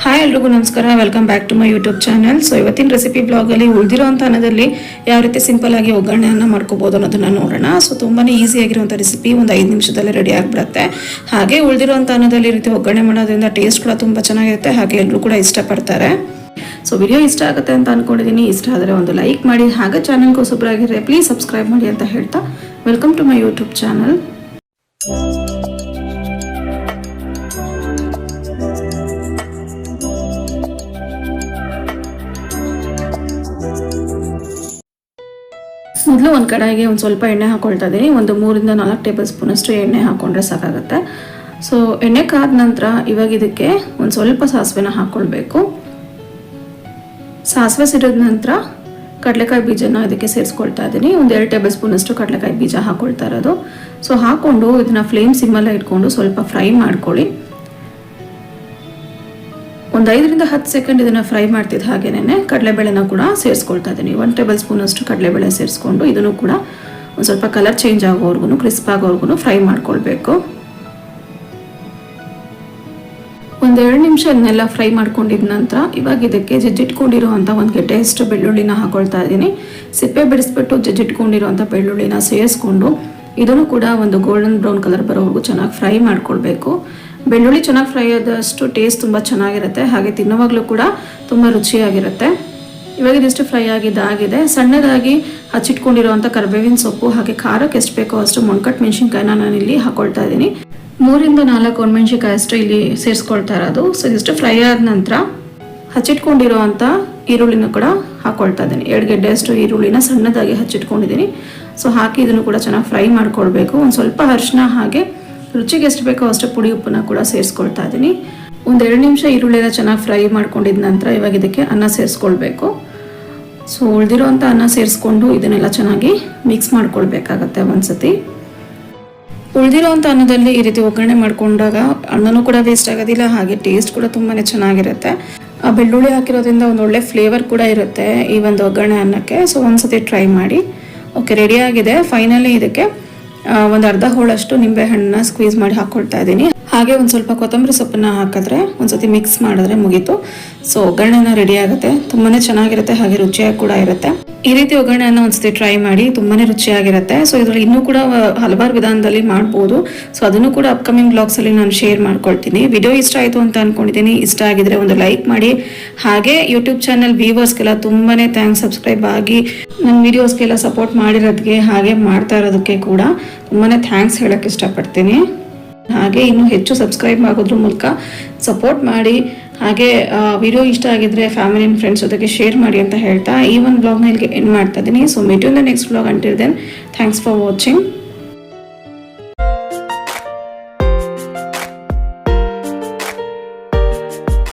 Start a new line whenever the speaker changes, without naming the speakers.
Hi ಎಲ್ರಿಗೂ ನಮಸ್ಕಾರ, welcome back to my YouTube channel. So ಇವತ್ತಿನ ರೆಸಿಪಿ ಬ್ಲಾಗಲ್ಲಿ ಉಳಿದಿರೋಂಥ ಅನ್ನದಲ್ಲಿ ಯಾವ ರೀತಿ ಸಿಂಪಲ್ ಆಗಿ ಒಗ್ಗರಣೆಯನ್ನು ಮಾಡ್ಕೋಬೋದು ಅನ್ನೋದನ್ನ ನೋಡೋಣ. ಸೊ ತುಂಬಾ ಈಸಿಯಾಗಿರುವಂಥ ರೆಸಿಪಿ, ಒಂದು 5 ನಿಮಿಷದಲ್ಲಿ ರೆಡಿ ಆಗಿಬಿಡುತ್ತೆ. ಹಾಗೆ ಉಳಿದಿರೋಂಥ ಅನ್ನದಲ್ಲಿ ಈ ರೀತಿ ಒಗ್ಗರಣೆ ಮಾಡೋದ್ರಿಂದ ಟೇಸ್ಟ್ ಕೂಡ ತುಂಬ ಚೆನ್ನಾಗಿರುತ್ತೆ, ಹಾಗೆ ಎಲ್ಲರೂ ಕೂಡ ಇಷ್ಟಪಡ್ತಾರೆ. ಸೊ ವಿಡಿಯೋ ಇಷ್ಟ ಆಗುತ್ತೆ ಅಂತ ಅಂದ್ಕೊಂಡಿದ್ದೀನಿ. ಇಷ್ಟ ಆದರೆ ಒಂದು ಲೈಕ್ ಮಾಡಿ, ಹಾಗೆ ಚಾನಲ್ಗೆ ಹೊಸಬ್ರಾಗಿದ್ರೆ ಪ್ಲೀಸ್ ಸಬ್ಸ್ಕ್ರೈಬ್ ಮಾಡಿ ಅಂತ ಹೇಳ್ತಾ welcome to my YouTube channel. ಮೊದಲು ಒಂದು ಕಡಾಯಿಗೆ ಒಂದು ಸ್ವಲ್ಪ ಎಣ್ಣೆ ಹಾಕೊಳ್ತಾ ಇದ್ದೀನಿ. ಒಂದು 3 ರಿಂದ 4 ಟೇಬಲ್ ಸ್ಪೂನ್ ಅಷ್ಟು ಎಣ್ಣೆ ಹಾಕೊಂಡ್ರೆ ಸಾಕಾಗುತ್ತೆ. ಸೊ ಎಣ್ಣೆ ಕಾದ ನಂತರ ಇವಾಗ ಇದಕ್ಕೆ ಒಂದು ಸ್ವಲ್ಪ ಸಾಸಿವೆನ ಹಾಕ್ಕೊಳ್ಬೇಕು. ಸಾಸಿವೆ ಸಿಡಿದ ನಂತರ ಕಡಲೆಕಾಯಿ ಬೀಜನ ಇದಕ್ಕೆ ಸೇರಿಸ್ಕೊಳ್ತಾ ಇದ್ದೀನಿ. ಒಂದು 2 ಟೇಬಲ್ ಸ್ಪೂನ್ ಅಷ್ಟು ಕಡಲೆಕಾಯಿ ಬೀಜ ಹಾಕೊಳ್ತಾ ಇರೋದು. ಸೊ ಹಾಕ್ಕೊಂಡು ಇದನ್ನ ಫ್ಲೇಮ್ ಸಿಮ್ಮಲ್ಲೇ ಇಟ್ಕೊಂಡು ಸ್ವಲ್ಪ ಫ್ರೈ ಮಾಡ್ಕೊಳ್ಳಿ. ಒಂದು 5 ರಿಂದ 10 ಸೆಕೆಂಡ್ ಇದನ್ನು ಫ್ರೈ ಮಾಡ್ತಿದ್ದ ಹಾಗೇನೆ ಕಡಲೆಬೇಳೆನ ಕೂಡ ಸೇರಿಸ್ಕೊಳ್ತಾ ಇದ್ದೀನಿ. 1 ಟೇಬಲ್ ಸ್ಪೂನ್ ಅಷ್ಟು ಕಡಲೆಬೇಳೆ ಸೇರಿಸ್ಕೊಂಡು ಇದನ್ನು ಕೂಡ ಒಂದು ಸ್ವಲ್ಪ ಕಲರ್ ಚೇಂಜ್ ಆಗೋವರೆಗೂ, ಕ್ರಿಸ್ಪ್ ಆಗೋವರೆಗೂ ಫ್ರೈ ಮಾಡ್ಕೊಳ್ಬೇಕು. ಒಂದು 2 ನಿಮಿಷ ಇದನ್ನೆಲ್ಲ ಫ್ರೈ ಮಾಡ್ಕೊಂಡಿದ ನಂತರ ಇವಾಗ ಇದಕ್ಕೆ ಜಜ್ಜಿಟ್ಕೊಂಡಿರುವಂಥ ಒಂದು ಗೆಡ್ಡೆಯಷ್ಟು ಬೆಳ್ಳುಳ್ಳಿನ ಹಾಕೊಳ್ತಾ ಇದ್ದೀನಿ. ಸಿಪ್ಪೆ ಬಿಡಿಸ್ಬಿಟ್ಟು ಜಜ್ಜಿಟ್ಕೊಂಡಿರುವಂಥ ಬೆಳ್ಳುಳ್ಳಿನ ಸೇರಿಸ್ಕೊಂಡು ಇದನ್ನು ಕೂಡ ಒಂದು ಗೋಲ್ಡನ್ ಬ್ರೌನ್ ಕಲರ್ ಬರೋವರೆಗೂ ಚೆನ್ನಾಗಿ ಫ್ರೈ ಮಾಡ್ಕೊಳ್ಬೇಕು. ಬೆಳ್ಳುಳ್ಳಿ ಚೆನ್ನಾಗಿ ಫ್ರೈ ಆದಷ್ಟು ಟೇಸ್ಟ್ ತುಂಬ ಚೆನ್ನಾಗಿರುತ್ತೆ, ಹಾಗೆ ತಿನ್ನುವಾಗಲೂ ಕೂಡ ತುಂಬ ರುಚಿಯಾಗಿರುತ್ತೆ. ಇವಾಗ ಇದಿಷ್ಟು ಫ್ರೈ ಆಗಿದ್ದಾಗಿದೆ. ಸಣ್ಣದಾಗಿ ಹಚ್ಚಿಟ್ಕೊಂಡಿರುವಂಥ ಕರಿಬೇವಿನ ಸೊಪ್ಪು, ಹಾಗೆ ಖಾರಕ್ಕೆ ಎಷ್ಟು ಬೇಕೋ ಅಷ್ಟು ಮೊಣಕಟ್ಟು ಮೆಣಸಿನ್ಕಾಯಿನ ನಾನು ಇಲ್ಲಿ ಹಾಕೊಳ್ತಾ ಇದ್ದೀನಿ. 3 ರಿಂದ 4 ಒಣಮೆಣಸಿನ್ಕಾಯಿ ಅಷ್ಟು ಇಲ್ಲಿ ಸೇರಿಸ್ಕೊಳ್ತಾ ಇರೋದು. ಸೊ ಇದಿಷ್ಟು ಫ್ರೈ ಆದ ನಂತರ ಹಚ್ಚಿಟ್ಕೊಂಡಿರುವಂಥ ಈರುಳ್ಳಿನ ಕೂಡ ಹಾಕೊಳ್ತಾ ಇದ್ದೀನಿ. 2 ಗೆಡ್ಡೆಯಷ್ಟು ಈರುಳ್ಳಿನ ಸಣ್ಣದಾಗಿ ಹಚ್ಚಿಟ್ಕೊಂಡಿದ್ದೀನಿ. ಸೊ ಹಾಕಿ ಇದನ್ನು ಕೂಡ ಚೆನ್ನಾಗಿ ಫ್ರೈ ಮಾಡ್ಕೊಳ್ಬೇಕು. ಒಂದು ಸ್ವಲ್ಪ ಅರಿಶಿನ ಹಾಗೆ ರುಚಿಗೆ ಎಷ್ಟು ಬೇಕೋ ಅಷ್ಟು ಪುಡಿ ಉಪ್ಪನ್ನ ಕೂಡ ಸೇರಿಸ್ಕೊಳ್ತಾ ಇದ್ದೀನಿ. ಒಂದು 2 ನಿಮಿಷ ಈರುಳ್ಳಿನ ಚೆನ್ನಾಗಿ ಫ್ರೈ ಮಾಡ್ಕೊಂಡಿದ ನಂತರ ಇವಾಗ ಇದಕ್ಕೆ ಅನ್ನ ಸೇರಿಸ್ಕೊಳ್ಬೇಕು. ಸೊ ಉಳಿದಿರೋಂಥ ಅನ್ನ ಸೇರಿಸ್ಕೊಂಡು ಇದನ್ನೆಲ್ಲ ಚೆನ್ನಾಗಿ ಮಿಕ್ಸ್ ಮಾಡ್ಕೊಳ್ಬೇಕಾಗತ್ತೆ ಒಂದ್ಸತಿ. ಉಳಿದಿರೋಂಥ ಅನ್ನದಲ್ಲಿ ಈ ರೀತಿ ಒಗ್ಗರಣೆ ಮಾಡ್ಕೊಂಡಾಗ ಅನ್ನನೂ ಕೂಡ ವೇಸ್ಟ್ ಆಗೋದಿಲ್ಲ, ಹಾಗೆ ಟೇಸ್ಟ್ ಕೂಡ ತುಂಬಾ ಚೆನ್ನಾಗಿರುತ್ತೆ. ಆ ಬೆಳ್ಳುಳ್ಳಿ ಹಾಕಿರೋದ್ರಿಂದ ಒಂದು ಒಳ್ಳೆ ಫ್ಲೇವರ್ ಕೂಡ ಇರುತ್ತೆ ಈ ಒಂದು ಒಗ್ಗರಣೆ ಅನ್ನಕ್ಕೆ. ಸೊ ಒಂದ್ಸತಿ ಟ್ರೈ ಮಾಡಿ. ಓಕೆ, ರೆಡಿ ಆಗಿದೆ. ಫೈನಲಿ ಇದಕ್ಕೆ ಒಂದು ಅರ್ಧ ಹೋಳಷ್ಟು ನಿಂಬೆ ಹಣ್ಣನ್ನ ಸ್ಕ್ವೀಸ್ ಮಾಡಿ ಹಾಕೊಳ್ತಾ ಇದ್ದೀನಿ. ಹಾಗೆ ಒಂದು ಸ್ವಲ್ಪ ಕೊತ್ತಂಬರಿ ಸೊಪ್ಪನ್ನ ಹಾಕಿದ್ರೆ ಒಂದ್ಸತಿ ಮಿಕ್ಸ್ ಮಾಡಿದ್ರೆ ಮುಗೀತು. ಸೊ ಒಗ್ಗರಣೆನ ರೆಡಿ ಆಗುತ್ತೆ. ತುಂಬಾನೇ ಚೆನ್ನಾಗಿರುತ್ತೆ, ಹಾಗೆ ರುಚಿಯಾಗಿ ಕೂಡ ಇರುತ್ತೆ. ಈ ರೀತಿ ಒಗ್ಗರಣೆಯನ್ನು ಒಂದ್ಸತಿ ಟ್ರೈ ಮಾಡಿ, ತುಂಬಾನೇ ರುಚಿಯಾಗಿರುತ್ತೆ. ಸೊ ಇದರಲ್ಲಿ ಇನ್ನೂ ಕೂಡ ಹಲವಾರು ವಿಧಾನದಲ್ಲಿ ಮಾಡ್ಬೋದು. ಸೊ ಅದನ್ನು ಕೂಡ ಅಪ್ಕಮಿಂಗ್ ಬ್ಲಾಗ್ಸ್ ಅಲ್ಲಿ ನಾನು ಶೇರ್ ಮಾಡ್ಕೊಳ್ತೀನಿ. ವಿಡಿಯೋ ಇಷ್ಟ ಆಯಿತು ಅಂತ ಅನ್ಕೊಂಡಿದ್ದೀನಿ. ಇಷ್ಟ ಆಗಿದ್ರೆ ಒಂದು ಲೈಕ್ ಮಾಡಿ, ಹಾಗೆ ಯೂಟ್ಯೂಬ್ ಚಾನಲ್ ವ್ಯೂವರ್ಸ್ಗೆಲ್ಲ ತುಂಬಾನೇ ಥ್ಯಾಂಕ್ಸ್. ಸಬ್ಸ್ಕ್ರೈಬ್ ಆಗಿ ನನ್ನ ವಿಡಿಯೋಸ್ಗೆಲ್ಲ ಸಪೋರ್ಟ್ ಮಾಡಿರೋದಕ್ಕೆ, ಹಾಗೆ ಮಾಡ್ತಾ ಇರೋದಕ್ಕೆ ಕೂಡ ತುಂಬಾನೇ ಥ್ಯಾಂಕ್ಸ್ ಹೇಳಕ್ಕೆ ಇಷ್ಟಪಡ್ತೀನಿ. ಹಾಗೆ ಇನ್ನೂ ಹೆಚ್ಚು ಸಬ್ಸ್ಕ್ರೈಬ್ ಆಗೋದ್ರ ಮೂಲಕ ಸಪೋರ್ಟ್ ಮಾಡಿ, ಹಾಗೆ ವಿಡಿಯೋ ಇಷ್ಟ ಆಗಿದ್ರೆ ಫ್ಯಾಮಿಲಿ ಆ್ಯಂಡ್ ಫ್ರೆಂಡ್ಸ್ ಜೊತೆಗೆ ಶೇರ್ ಮಾಡಿ ಅಂತ ಹೇಳ್ತಾ ಈ ಒಂದು ಬ್ಲಾಗ್ನ ಇಲ್ಲಿಗೆ ಎಂಡ್ ಮಾಡ್ತಾ ಇದ್ದೀನಿ. So meet you in the next blog. Until then thanks for watching.